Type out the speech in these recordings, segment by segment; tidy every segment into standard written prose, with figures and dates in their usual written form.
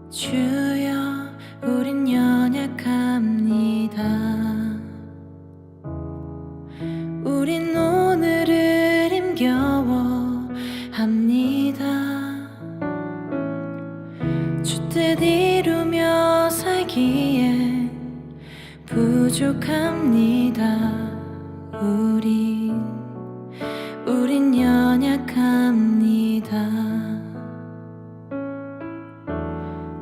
주여 우린 연약합니다. 우린 오늘을 힘겨워합니다. 주 뜻 이루며 살기에 부족합니다. 우린 연약합니다.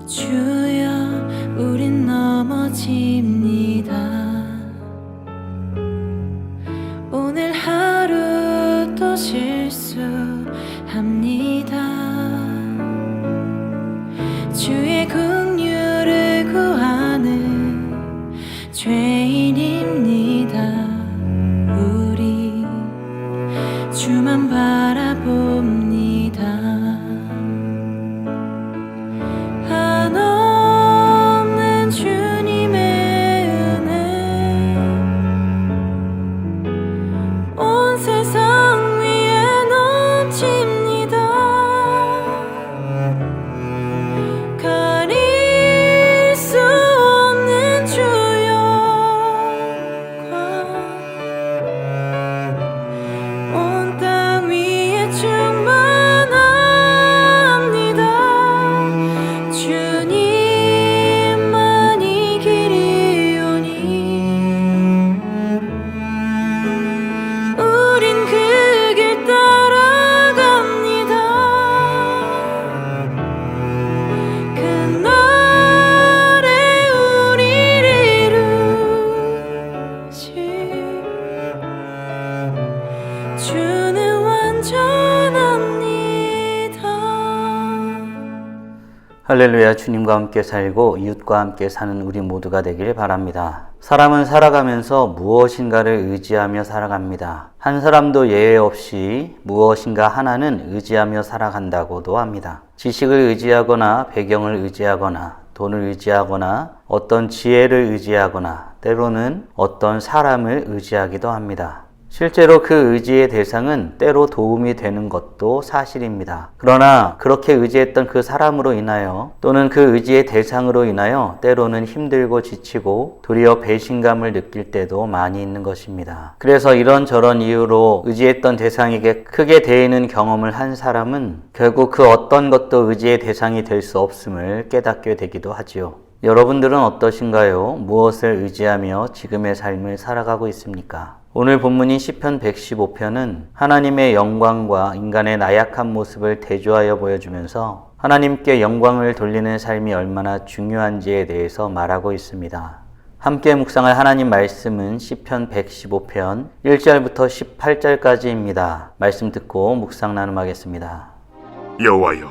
주여 우린 넘어집니다. 오늘 하루 또 실수합니다. 주의 긍휼을 구하는 죄인입니다. 우리 주만 바라봅니다. 한없는 주님의 은혜 온 세상 위에 넘칩니다. 가릴 수 없는 주의 온 땅 위에 충만합니다. 주님만이 길이오니 우린 그 길 따라갑니다. 그날에 우리를 이루실 주는 완전합니다. 할렐루야. 주님과 함께 살고 이웃과 함께 사는 우리 모두가 되길 바랍니다. 사람은 살아가면서 무엇인가를 의지하며 살아갑니다. 한 사람도 예외 없이 무엇인가 하나는 의지하며 살아간다고도 합니다. 지식을 의지하거나 배경을 의지하거나 돈을 의지하거나 어떤 지혜를 의지하거나 때로는 어떤 사람을 의지하기도 합니다. 실제로 그 의지의 대상은 때로 도움이 되는 것도 사실입니다. 그러나 그렇게 의지했던 그 사람으로 인하여 또는 그 의지의 대상으로 인하여 때로는 힘들고 지치고 도리어 배신감을 느낄 때도 많이 있는 것입니다. 그래서 이런저런 이유로 의지했던 대상에게 크게 대이는 경험을 한 사람은 결국 그 어떤 것도 의지의 대상이 될 수 없음을 깨닫게 되기도 하지요. 여러분들은 어떠신가요? 무엇을 의지하며 지금의 삶을 살아가고 있습니까? 오늘 본문인 시편 115편은 하나님의 영광과 인간의 나약한 모습을 대조하여 보여주면서 하나님께 영광을 돌리는 삶이 얼마나 중요한지에 대해서 말하고 있습니다. 함께 묵상할 하나님 말씀은 시편 115편 1절부터 18절까지입니다. 말씀 듣고 묵상 나눔하겠습니다. 여호와여,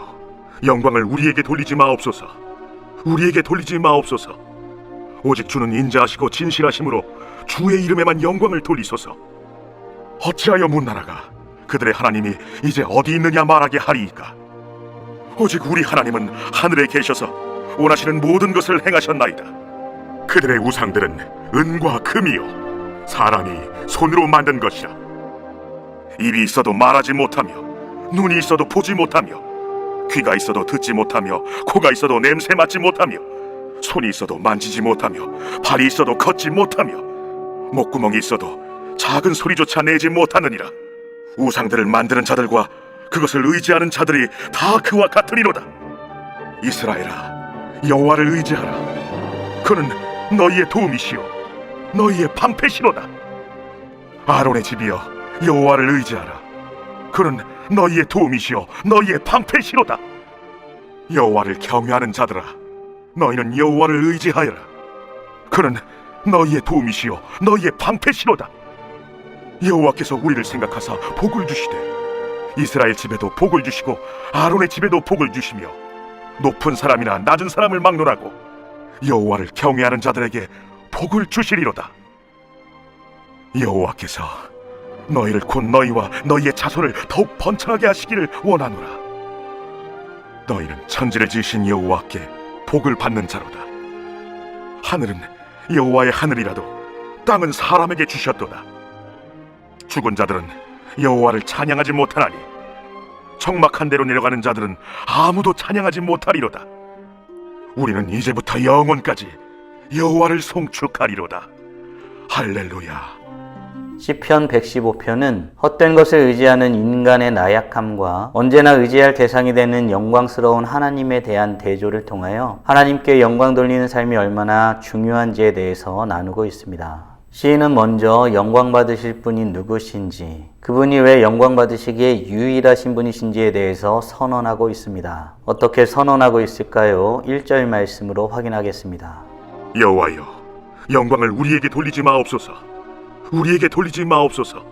영광을 우리에게 돌리지 마옵소서. 우리에게 돌리지 마옵소서. 오직 주는 인자하시고 진실하심으로 주의 이름에만 영광을 돌리소서. 어찌하여 문나라가 그들의 하나님이 이제 어디 있느냐 말하게 하리이까. 오직 우리 하나님은 하늘에 계셔서 원하시는 모든 것을 행하셨나이다. 그들의 우상들은 은과 금이요 사람이 손으로 만든 것이라. 입이 있어도 말하지 못하며 눈이 있어도 보지 못하며 귀가 있어도 듣지 못하며 코가 있어도 냄새 맡지 못하며 손이 있어도 만지지 못하며 발이 있어도 걷지 못하며 목구멍이 있어도 작은 소리조차 내지 못하느니라. 우상들을 만드는 자들과 그것을 의지하는 자들이 다 그와 같으리로다. 이스라엘아, 여호와를 의지하라. 그는 너희의 도움이시오 너희의 방패시로다. 아론의 집이여, 여호와를 의지하라. 그는 너희의 도움이시오 너희의 방패시로다. 여호와를 경외하는 자들아, 너희는 여호와를 의지하여라. 그는 너희의 도움이시오 너희의 방패시로다. 여호와께서 우리를 생각하사 복을 주시되 이스라엘 집에도 복을 주시고 아론의 집에도 복을 주시며 높은 사람이나 낮은 사람을 막론하고 여호와를 경외하는 자들에게 복을 주시리로다. 여호와께서 너희를 곧 너희와 너희의 자손을 더욱 번창하게 하시기를 원하노라. 너희는 천지를 지으신 여호와께 복을 받는 자로다. 하늘은 여호와의 하늘이라도 땅은 사람에게 주셨도다. 죽은 자들은 여호와를 찬양하지 못하나니 적막한 데로 내려가는 자들은 아무도 찬양하지 못하리로다. 우리는 이제부터 영원까지 여호와를 송축하리로다. 할렐루야. 시편 115편은 헛된 것을 의지하는 인간의 나약함과 언제나 의지할 대상이 되는 영광스러운 하나님에 대한 대조를 통하여 하나님께 영광 돌리는 삶이 얼마나 중요한지에 대해서 나누고 있습니다. 시인은 먼저 영광 받으실 분이 누구신지, 그분이 왜 영광 받으시기에 유일하신 분이신지에 대해서 선언하고 있습니다. 어떻게 선언하고 있을까요? 1절 말씀으로 확인하겠습니다. 여호와여, 영광을 우리에게 돌리지 마옵소서. 우리에게 돌리지 마옵소서.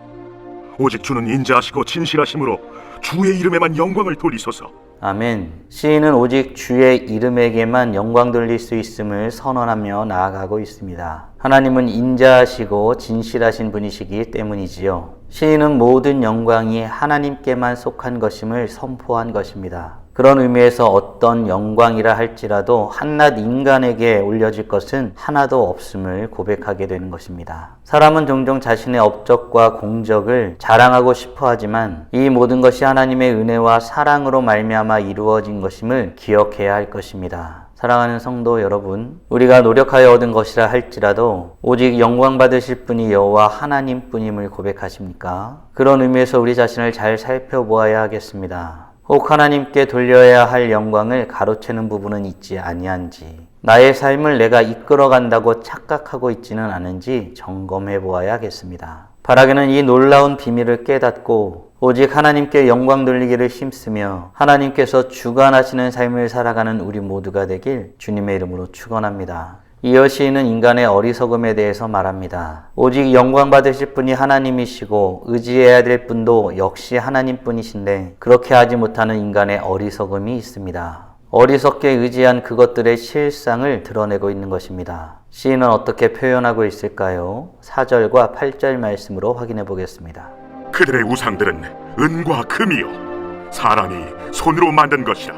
오직 주는 인자하시고 진실하심으로 주의 이름에만 영광을 돌리소서. 아멘. 시인은 오직 주의 이름에게만 영광 돌릴 수 있음을 선언하며 나아가고 있습니다. 하나님은 인자하시고 진실하신 분이시기 때문이지요. 시인은 모든 영광이 하나님께만 속한 것임을 선포한 것입니다. 그런 의미에서 어떤 영광이라 할지라도 한낱 인간에게 올려질 것은 하나도 없음을 고백하게 되는 것입니다. 사람은 종종 자신의 업적과 공적을 자랑하고 싶어 하지만 이 모든 것이 하나님의 은혜와 사랑으로 말미암아 이루어진 것임을 기억해야 할 것입니다. 사랑하는 성도 여러분, 우리가 노력하여 얻은 것이라 할지라도 오직 영광 받으실 분이 여호와 하나님뿐임을 고백하십니까? 그런 의미에서 우리 자신을 잘 살펴보아야 하겠습니다. 혹 하나님께 돌려야 할 영광을 가로채는 부분은 있지 아니한지, 나의 삶을 내가 이끌어간다고 착각하고 있지는 않은지 점검해 보아야겠습니다. 바라기는 이 놀라운 비밀을 깨닫고 오직 하나님께 영광 돌리기를 힘쓰며 하나님께서 주관하시는 삶을 살아가는 우리 모두가 되길 주님의 이름으로 축원합니다. 이어 시인은 인간의 어리석음에 대해서 말합니다. 오직 영광 받으실 분이 하나님이시고 의지해야 될 분도 역시 하나님뿐이신데 그렇게 하지 못하는 인간의 어리석음이 있습니다. 어리석게 의지한 그것들의 실상을 드러내고 있는 것입니다. 시인은 어떻게 표현하고 있을까요? 4절과 8절 말씀으로 확인해 보겠습니다. 그들의 우상들은 은과 금이요 사람이 손으로 만든 것이라.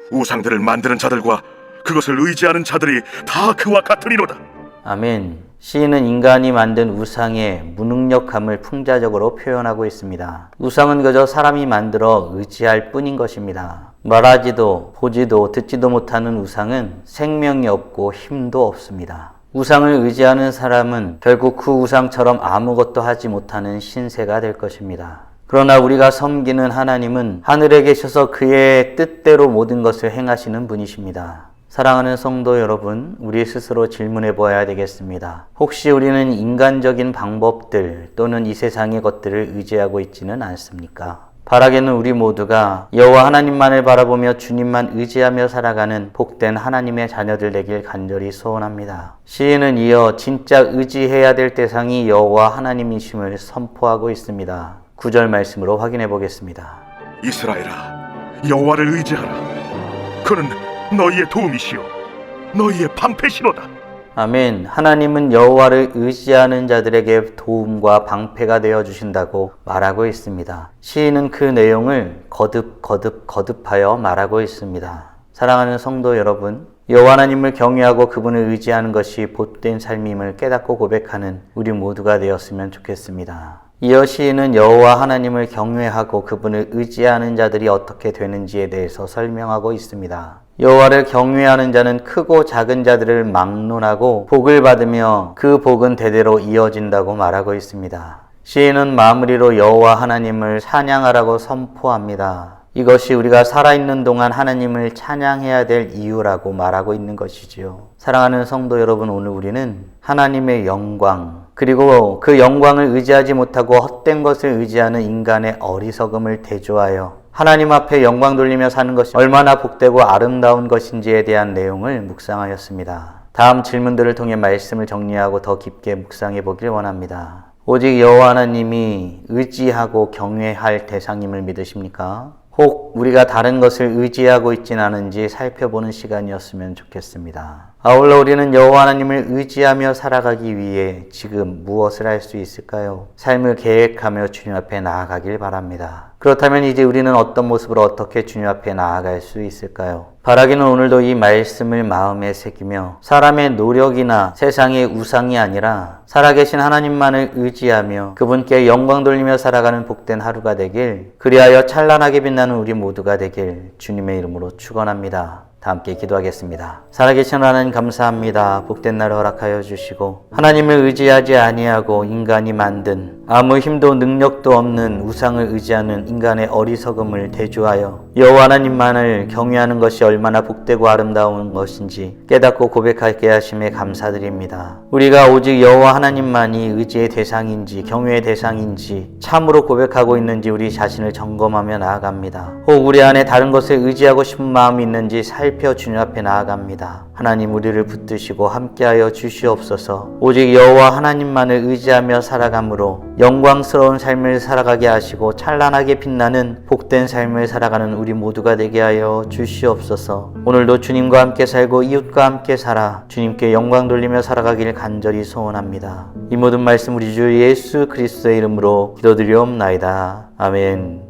우상들을 만드는 자들과 그것을 의지하는 자들이 다 그와 같으리로다. 아멘. 시인은 인간이 만든 우상의 무능력함을 풍자적으로 표현하고 있습니다. 우상은 그저 사람이 만들어 의지할 뿐인 것입니다. 말하지도 보지도 듣지도 못하는 우상은 생명이 없고 힘도 없습니다. 우상을 의지하는 사람은 결국 그 우상처럼 아무것도 하지 못하는 신세가 될 것입니다. 그러나 우리가 섬기는 하나님은 하늘에 계셔서 그의 뜻대로 모든 것을 행하시는 분이십니다. 사랑하는 성도 여러분, 우리 스스로 질문해 보아야 되겠습니다. 혹시 우리는 인간적인 방법들 또는 이 세상의 것들을 의지하고 있지는 않습니까? 바라기는 우리 모두가 여호와 하나님만을 바라보며 주님만 의지하며 살아가는 복된 하나님의 자녀들 되길 간절히 소원합니다. 시인은 이어 진짜 의지해야 될 대상이 여호와 하나님이심을 선포하고 있습니다. 9절 말씀으로 확인해 보겠습니다. 이스라엘아, 여호와를 의지하라. 그는 너희의 도움이시오 너희의 방패시로다. 아멘. 하나님은 여호와를 의지하는 자들에게 도움과 방패가 되어 주신다고 말하고 있습니다. 시인은 그 내용을 거듭하여 말하고 있습니다. 사랑하는 성도 여러분, 여호와 하나님을 경외하고 그분을 의지하는 것이 복된 삶임을 깨닫고 고백하는 우리 모두가 되었으면 좋겠습니다. 이어 시인은 여호와 하나님을 경외하고 그분을 의지하는 자들이 어떻게 되는지에 대해서 설명하고 있습니다. 여호와를 경외하는 자는 크고 작은 자들을 막론하고 복을 받으며 그 복은 대대로 이어진다고 말하고 있습니다. 시인은 마무리로 여호와 하나님을 찬양하라고 선포합니다. 이것이 우리가 살아있는 동안 하나님을 찬양해야 될 이유라고 말하고 있는 것이지요. 사랑하는 성도 여러분, 오늘 우리는 하나님의 영광, 그리고 그 영광을 의지하지 못하고 헛된 것을 의지하는 인간의 어리석음을 대조하여 하나님 앞에 영광 돌리며 사는 것이 얼마나 복되고 아름다운 것인지에 대한 내용을 묵상하였습니다. 다음 질문들을 통해 말씀을 정리하고 더 깊게 묵상해 보길 원합니다. 오직 여호와 하나님이 의지하고 경외할 대상임을 믿으십니까? 혹 우리가 다른 것을 의지하고 있진 않은지 살펴보는 시간이었으면 좋겠습니다. 아울러 우리는 여호와 하나님을 의지하며 살아가기 위해 지금 무엇을 할 수 있을까요? 삶을 계획하며 주님 앞에 나아가길 바랍니다. 그렇다면 이제 우리는 어떤 모습으로 어떻게 주님 앞에 나아갈 수 있을까요? 바라기는 오늘도 이 말씀을 마음에 새기며 사람의 노력이나 세상의 우상이 아니라 살아계신 하나님만을 의지하며 그분께 영광 돌리며 살아가는 복된 하루가 되길, 그리하여 찬란하게 빛나는 우리 모두가 되길 주님의 이름으로 축원합니다. 다 함께 기도하겠습니다. 살아계신 하나님 감사합니다. 복된 날을 허락하여 주시고 하나님을 의지하지 아니하고 인간이 만든 아무 힘도 능력도 없는 우상을 의지하는 인간의 어리석음을 대조하여 여호와 하나님만을 경외하는 것이 얼마나 복되고 아름다운 것인지 깨닫고 고백하게 하심에 감사드립니다. 우리가 오직 여호와 하나님만이 의지의 대상인지 경외의 대상인지 참으로 고백하고 있는지 우리 자신을 점검하며 나아갑니다. 혹 우리 안에 다른 것을 의지하고 싶은 마음이 있는지 살펴 주님 앞에 나아갑니다. 하나님 우리를 붙드시고 함께하여 주시옵소서. 오직 여호와 하나님만을 의지하며 살아감으로 영광스러운 삶을 살아가게 하시고 찬란하게 빛나는 복된 삶을 살아가는 우리 모두가 되게 하여 주시옵소서. 오늘도 주님과 함께 살고 이웃과 함께 살아 주님께 영광 돌리며 살아가길 간절히 소원합니다. 이 모든 말씀 우리 주 예수 그리스도의 이름으로 기도드리옵나이다. 아멘.